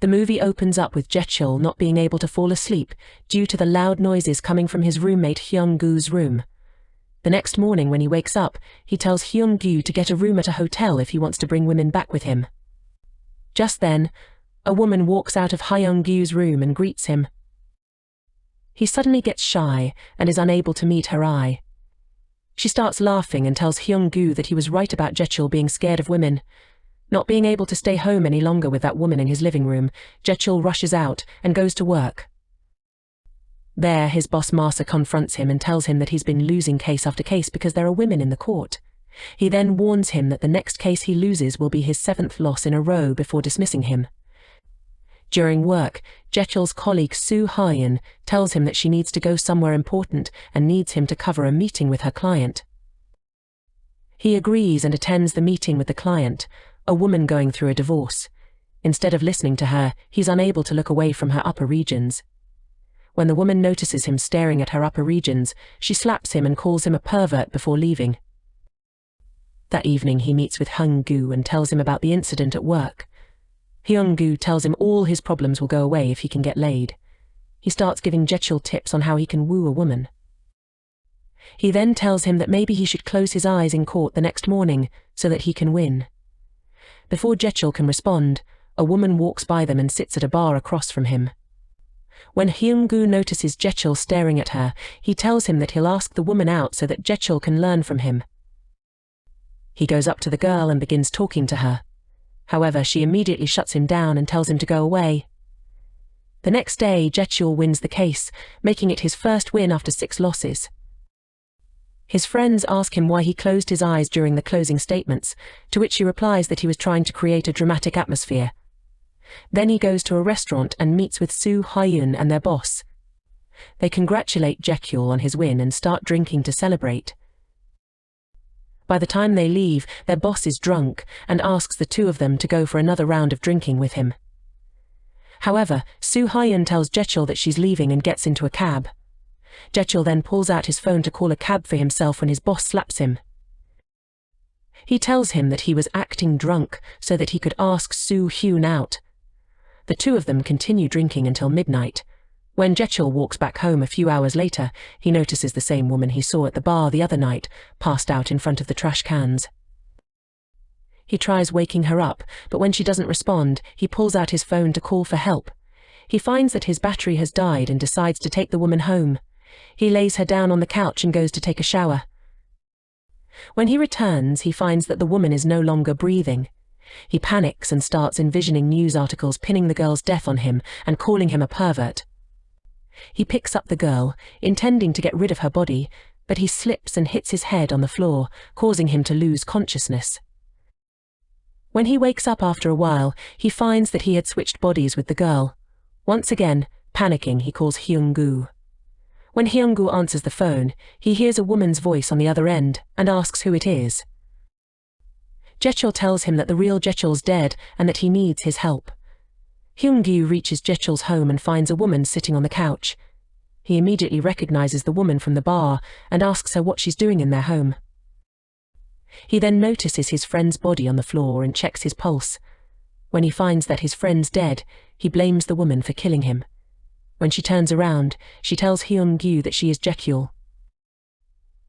The movie opens up with Jechul not being able to fall asleep due to the loud noises coming from his roommate Hyung-goo's room. The next morning when he wakes up, he tells Hyung-goo to get a room at a hotel if he wants to bring women back with him. Just then, a woman walks out of Hyung-goo's room and greets him. He suddenly gets shy and is unable to meet her eye. She starts laughing and tells Hyung-goo that he was right about Jechul being scared of women. Not being able to stay home any longer with that woman in his living room, Jechul rushes out and goes to work. There, his boss Masa confronts him and tells him that he's been losing case after case because there are women in the court. He then warns him that the next case he loses will be his 7th loss in a row before dismissing him. During work, Jechul's colleague Soo Hyun tells him that she needs to go somewhere important and needs him to cover a meeting with her client. He agrees and attends the meeting with the client, a woman going through a divorce. Instead of listening to her, he's unable to look away from her upper regions. When the woman notices him staring at her upper regions, she slaps him and calls him a pervert before leaving. That evening he meets with Hyung-goo and tells him about the incident at work. Hyung-goo tells him all his problems will go away if he can get laid. He starts giving Jechul tips on how he can woo a woman. He then tells him that maybe he should close his eyes in court the next morning so that he can win. Before Jechul can respond, a woman walks by them and sits at a bar across from him. When Hyung-goo notices Jechul staring at her, he tells him that he'll ask the woman out so that Jechul can learn from him. He goes up to the girl and begins talking to her. However, she immediately shuts him down and tells him to go away. The next day, Jechul wins the case, making it his first win after 6 losses. His friends ask him why he closed his eyes during the closing statements, to which he replies that he was trying to create a dramatic atmosphere. Then he goes to a restaurant and meets with Soo Hyun and their boss. They congratulate Jechul on his win and start drinking to celebrate. By the time they leave, their boss is drunk and asks the two of them to go for another round of drinking with him. However, Soo Hyun tells Jechul that she's leaving and gets into a cab. Jechul then pulls out his phone to call a cab for himself when his boss slaps him. He tells him that he was acting drunk so that he could ask Soo Hyun out. The two of them continue drinking until midnight. When Jechul walks back home a few hours later, he notices the same woman he saw at the bar the other night, passed out in front of the trash cans. He tries waking her up, but when she doesn't respond, he pulls out his phone to call for help. He finds that his battery has died and decides to take the woman home. He lays her down on the couch and goes to take a shower. When he returns, he finds that the woman is no longer breathing. He panics and starts envisioning news articles pinning the girl's death on him and calling him a pervert. He picks up the girl, intending to get rid of her body, but he slips and hits his head on the floor, causing him to lose consciousness. When he wakes up after a while, he finds that he had switched bodies with the girl. Once again, panicking, he calls Hyung-goo. When Hyung-goo answers the phone, he hears a woman's voice on the other end and asks who it is. Jechul tells him that the real Jechul's dead and that he needs his help. Hyung-goo reaches Jechul's home and finds a woman sitting on the couch. He immediately recognizes the woman from the bar and asks her what she's doing in their home. He then notices his friend's body on the floor and checks his pulse. When he finds that his friend's dead, he blames the woman for killing him. When she turns around, she tells Hyung-goo that she is Jechul.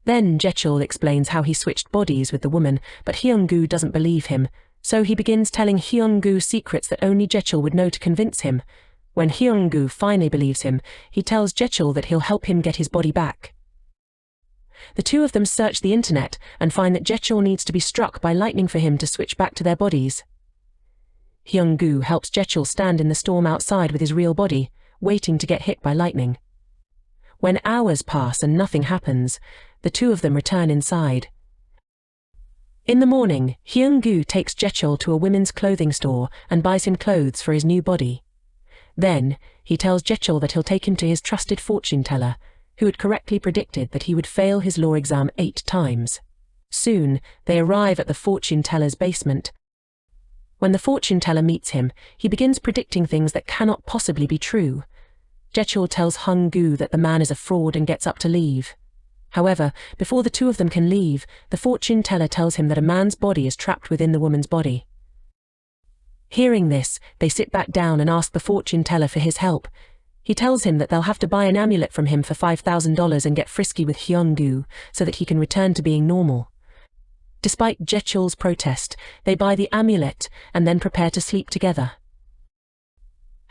Then Jechul explains how he switched bodies with the woman, but Hyung-goo doesn't believe him, so he begins telling Hyung-goo secrets that only Jechul would know to convince him. When Hyung-goo finally believes him, he tells Jechul that he'll help him get his body back. The two of them search the internet and find that Jechul needs to be struck by lightning for him to switch back to their bodies. Hyung-goo helps Jechul stand in the storm outside with his real body, waiting to get hit by lightning. When hours pass and nothing happens, the two of them return inside. In the morning, Hyung-goo takes Jechul to a women's clothing store and buys him clothes for his new body. Then, he tells Jechul that he'll take him to his trusted fortune teller, who had correctly predicted that he would fail his law exam 8 times. Soon, they arrive at the fortune teller's basement. When the fortune teller meets him, he begins predicting things that cannot possibly be true. Jechul tells Hyung-goo that the man is a fraud and gets up to leave. However, before the two of them can leave, the fortune teller tells him that a man's body is trapped within the woman's body. Hearing this, they sit back down and ask the fortune teller for his help. He tells him that they'll have to buy an amulet from him for $5,000 and get frisky with Hyung-gu so that he can return to being normal. Despite Jechul's protest, they buy the amulet and then prepare to sleep together.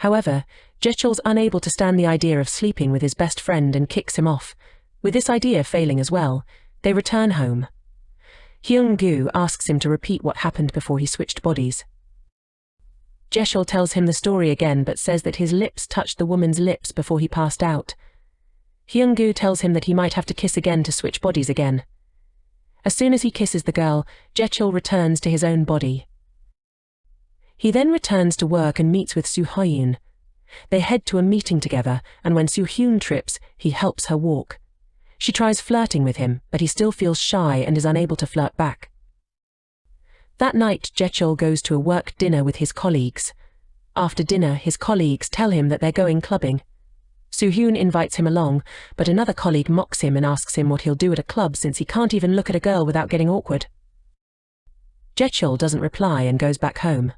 However, Jechul's unable to stand the idea of sleeping with his best friend and kicks him off. With this idea failing as well, they return home. Hyung-gu asks him to repeat what happened before he switched bodies. Jechul tells him the story again but says that his lips touched the woman's lips before he passed out. Hyung-gu tells him that he might have to kiss again to switch bodies again. As soon as he kisses the girl, Jechul returns to his own body. He then returns to work and meets with Soo-hyun. They head to a meeting together, and when Soo-hyun trips, he helps her walk. She tries flirting with him, but he still feels shy and is unable to flirt back. That night, Jechul goes to a work dinner with his colleagues. After dinner, his colleagues tell him that they're going clubbing. Soo-hyun invites him along, but another colleague mocks him and asks him what he'll do at a club since he can't even look at a girl without getting awkward. Jechul doesn't reply and goes back home.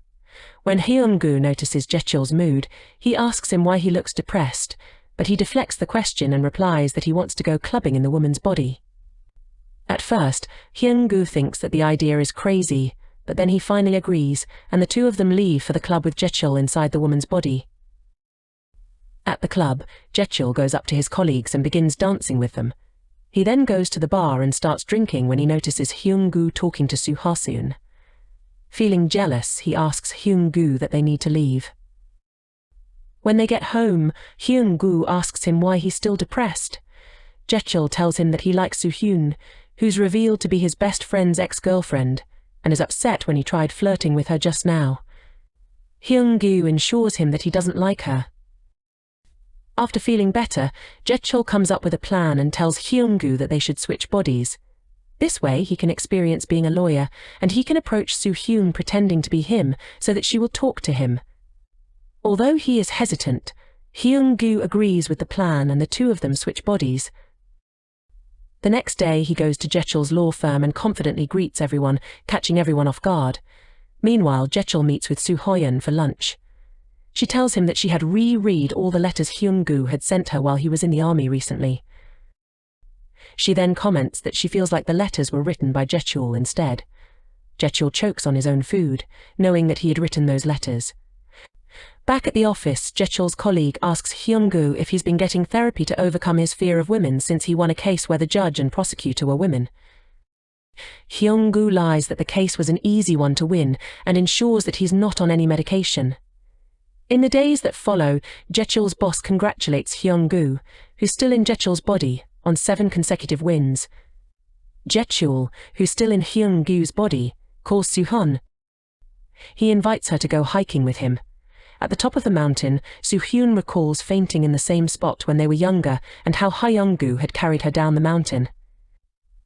When Hyung-gu notices Jechul's mood, he asks him why he looks depressed, but he deflects the question and replies that he wants to go clubbing in the woman's body. At first, Hyung-gu thinks that the idea is crazy, but then he finally agrees, and the two of them leave for the club with Jechul inside the woman's body. At the club, Jechul goes up to his colleagues and begins dancing with them. He then goes to the bar and starts drinking when he notices Hyung-gu talking to Soo-hyun. Feeling jealous, he asks Hyung-gu that they need to leave. When they get home, Hyung-gu asks him why he's still depressed. Jechul tells him that he likes Soo-hyun, who's revealed to be his best friend's ex-girlfriend, and is upset when he tried flirting with her just now. Hyung-gu ensures him that he doesn't like her. After feeling better, Jechul comes up with a plan and tells Hyung-gu that they should switch bodies. This way he can experience being a lawyer, and he can approach Soo-hyun pretending to be him so that she will talk to him. Although he is hesitant, Hyung-gu agrees with the plan and the two of them switch bodies. The next day he goes to Jechul's law firm and confidently greets everyone, catching everyone off guard. Meanwhile, Jechul meets with Soo-hyun for lunch. She tells him that she had reread all the letters Hyung-gu had sent her while he was in the army recently. She then comments that she feels like the letters were written by Jechul instead. Jechul chokes on his own food, knowing that he had written those letters. Back at the office, Jechul's colleague asks Hyung-gu if he's been getting therapy to overcome his fear of women since he won a case where the judge and prosecutor were women. Hyung-gu lies that the case was an easy one to win and ensures that he's not on any medication. In the days that follow, Jechul's boss congratulates Hyung-gu, who's still in Jechul's body, on 7 consecutive wins. Jechul, who's still in Hyung-gu's body, calls Soo-hyun. He invites her to go hiking with him. At the top of the mountain, Soo-hyun recalls fainting in the same spot when they were younger and how Hyung-gu had carried her down the mountain.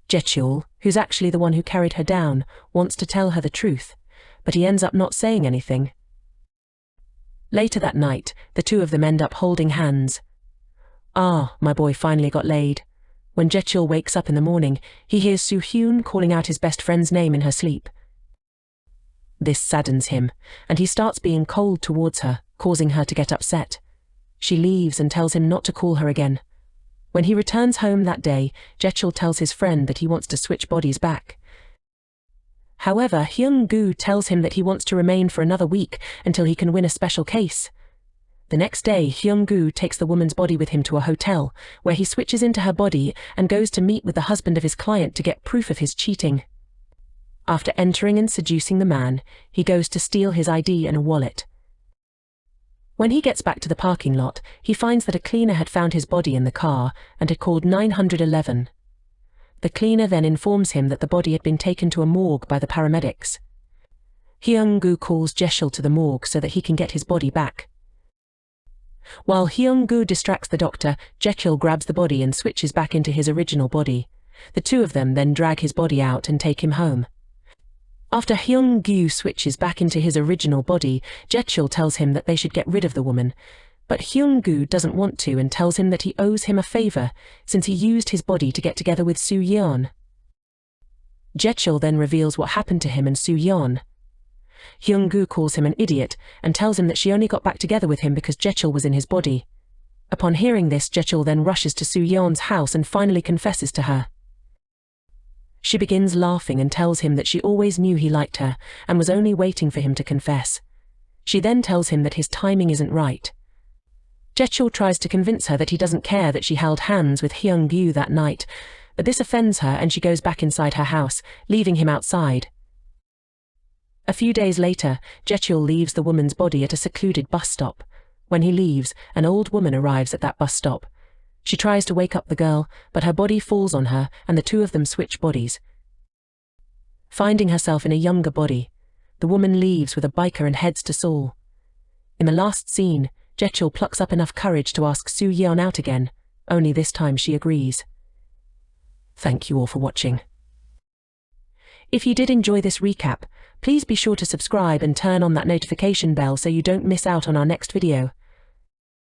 Jechul, who's actually the one who carried her down, wants to tell her the truth, but he ends up not saying anything. Later that night, the two of them end up holding hands. Ah, my boy finally got laid. When Jechul wakes up in the morning, he hears Soo-hyun calling out his best friend's name in her sleep. This saddens him, and he starts being cold towards her, causing her to get upset. She leaves and tells him not to call her again. When he returns home that day, Jechul tells his friend that he wants to switch bodies back. However, Hyung-gu tells him that he wants to remain for another week until he can win a special case. The next day, Hyung-gu takes the woman's body with him to a hotel, where he switches into her body and goes to meet with the husband of his client to get proof of his cheating. After entering and seducing the man, he goes to steal his ID and a wallet. When he gets back to the parking lot, he finds that a cleaner had found his body in the car and had called 911. The cleaner then informs him that the body had been taken to a morgue by the paramedics. Hyung-gu calls Jechul to the morgue so that he can get his body back. While Hyung-gu distracts the doctor, Jechul grabs the body and switches back into his original body. The two of them then drag his body out and take him home. After Hyung-gu switches back into his original body, Jechul tells him that they should get rid of the woman, but Hyung-gu doesn't want to and tells him that he owes him a favor since he used his body to get together with Soo-yeon. Jechul then reveals what happened to him and Soo-yeon. Hyung-gu calls him an idiot and tells him that she only got back together with him because Jechil was in his body. Upon hearing this, Jechil then rushes to Soo-yeon's house and finally confesses to her. She begins laughing and tells him that she always knew he liked her and was only waiting for him to confess. She then tells him that his timing isn't right. Jechil tries to convince her that he doesn't care that she held hands with Hyung-gu that night, but this offends her and she goes back inside her house, leaving him outside. A few days later, Jechil leaves the woman's body at a secluded bus stop. When he leaves, an old woman arrives at that bus stop. She tries to wake up the girl, but her body falls on her and the two of them switch bodies. Finding herself in a younger body, the woman leaves with a biker and heads to Seoul. In the last scene, Jechil plucks up enough courage to ask Soo-yeon out again, only this time she agrees. Thank you all for watching. If you did enjoy this recap, please be sure to subscribe and turn on that notification bell so you don't miss out on our next video.